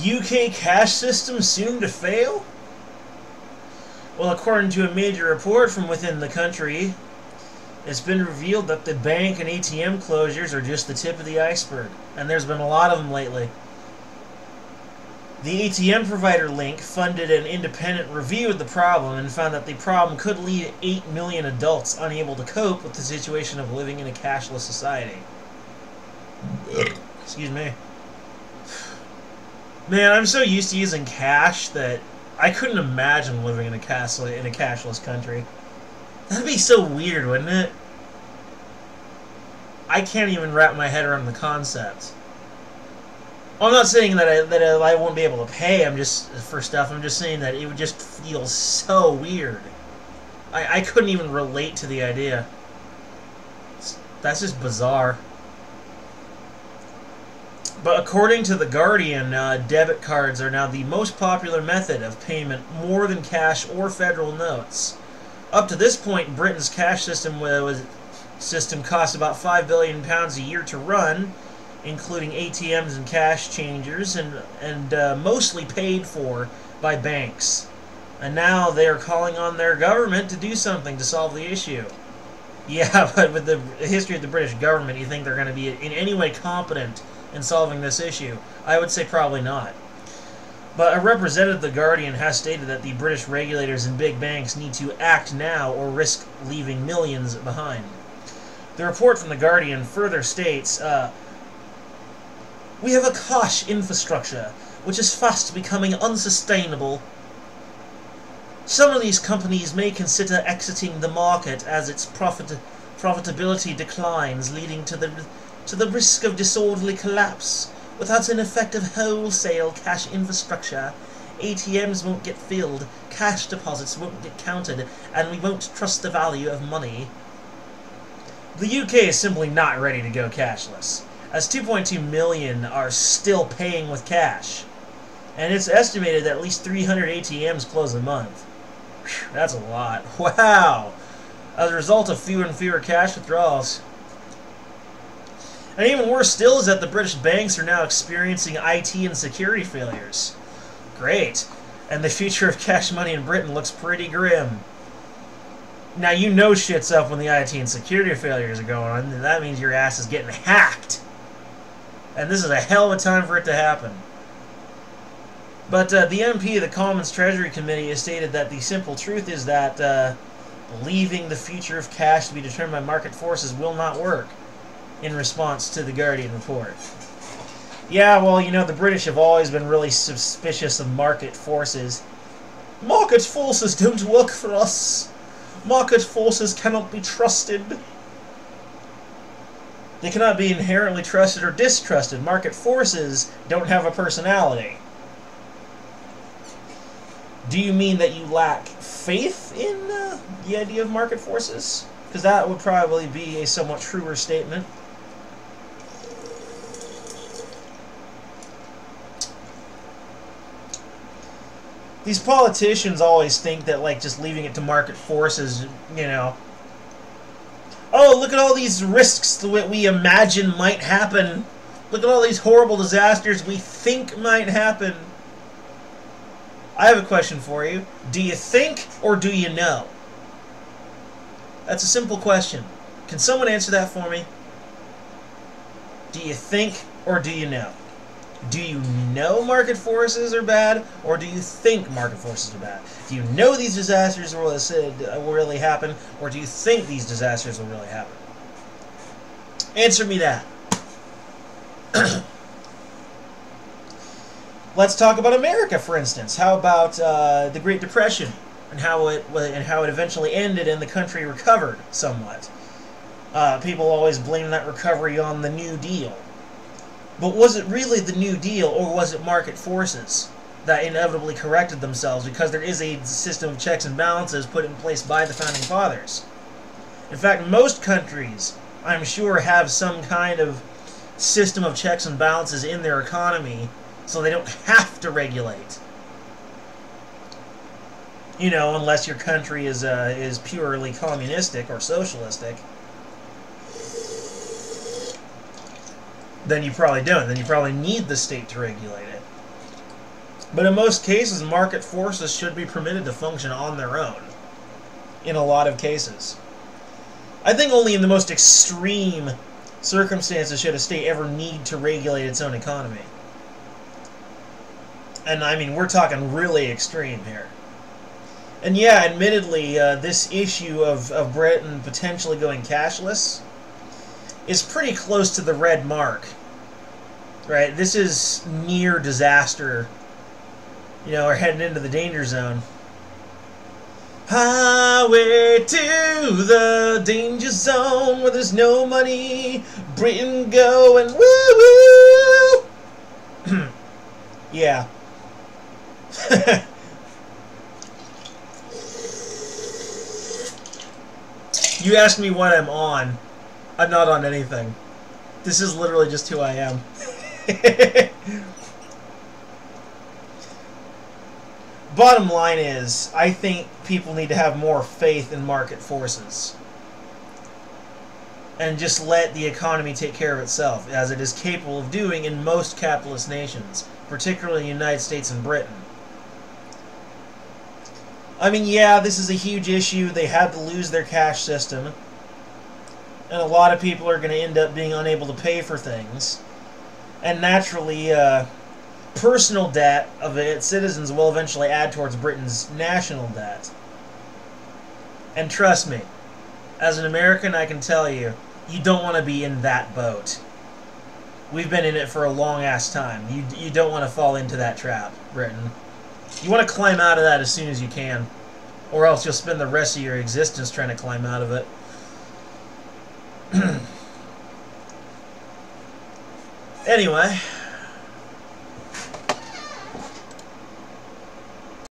UK cash system soon to fail? Well, according to a major report from within the country, it's been revealed that the bank and ATM closures are just the tip of the iceberg, and there's been a lot of them lately. The ATM provider Link funded an independent review of the problem and found that the problem could lead 8 million adults unable to cope with the situation of living in a cashless society. Excuse me. Man, I'm so used to using cash that I couldn't imagine living in a cashless country. That'd be so weird, wouldn't it? I can't even wrap my head around the concept. Well, I'm not saying that I won't be able to pay. I'm just saying that it would just feel so weird. I couldn't even relate to the idea. That's just bizarre. But according to The Guardian, debit cards are now the most popular method of payment, more than cash or federal notes. Up to this point, Britain's cash system cost about £5 billion a year to run, including ATMs and cash changers, and mostly paid for by banks. And now they are calling on their government to do something to solve the issue. Yeah, but with the history of the British government, you think they're going to be in any way competent in solving this issue? I would say probably not. But a representative of The Guardian has stated that the British regulators and big banks need to act now or risk leaving millions behind. The report from The Guardian further states, we have a cash infrastructure which is fast becoming unsustainable. Some of these companies may consider exiting the market as its profitability declines, leading to the risk of disorderly collapse. Without an effective wholesale cash infrastructure, ATMs won't get filled, cash deposits won't get counted, and we won't trust the value of money. The UK is simply not ready to go cashless, as 2.2 million are still paying with cash, and it's estimated that at least 300 ATMs close a month. Whew, that's a lot. Wow! As a result of fewer and fewer cash withdrawals. And even worse still is that the British banks are now experiencing IT and security failures. Great. And the future of cash money in Britain looks pretty grim. Now, you know shit's up when the IT and security failures are going on, and that means your ass is getting hacked. And this is a hell of a time for it to happen. But the MP of the Commons Treasury Committee has stated that the simple truth is that leaving the future of cash to be determined by market forces will not work, in response to the Guardian report. Yeah, well, you know, the British have always been really suspicious of market forces. Market forces don't work for us. Market forces cannot be trusted. They cannot be inherently trusted or distrusted. Market forces don't have a personality. Do you mean that you lack faith in the idea of market forces? Because that would probably be a somewhat truer statement. These politicians always think that, like, just leaving it to market forces, you know, oh, look at all these risks that we imagine might happen. Look at all these horrible disasters we think might happen. I have a question for you. Do you think or do you know? That's a simple question. Can someone answer that for me? Do you think or do you know? Do you know market forces are bad, or do you think market forces are bad? Do you know these disasters will really happen, or do you think these disasters will really happen? Answer me that. Let's talk about America, for instance. How about the Great Depression and how it eventually ended and the country recovered somewhat? People always blame that recovery on the New Deal. But was it really the New Deal, or was it market forces that inevitably corrected themselves because there is a system of checks and balances put in place by the Founding Fathers? In fact, most countries, I'm sure, have some kind of system of checks and balances in their economy so they don't have to regulate. You know, unless your country is purely communistic or socialistic. Then you probably don't. Then you probably need the state to regulate it. But in most cases, market forces should be permitted to function on their own. In a lot of cases. I think only in the most extreme circumstances should a state ever need to regulate its own economy. And I mean, we're talking really extreme here. And yeah, admittedly, this issue of Britain potentially going cashless is pretty close to the red mark. Right? This is near disaster. You know, we're heading into the danger zone. Highway to the danger zone where there's no money. Britain going woo-woo! Yeah. You ask me what I'm on. I'm not on anything. This is literally just who I am. Bottom line is, I think people need to have more faith in market forces. And just let the economy take care of itself, as it is capable of doing in most capitalist nations, particularly the United States and Britain. I mean, yeah, this is a huge issue. They had to lose their cash system. And a lot of people are going to end up being unable to pay for things. And naturally, personal debt of its citizens will eventually add towards Britain's national debt. And trust me, as an American, I can tell you, you don't want to be in that boat. We've been in it for a long-ass time. You don't want to fall into that trap, Britain. You want to climb out of that as soon as you can, or else you'll spend the rest of your existence trying to climb out of it. Anyway...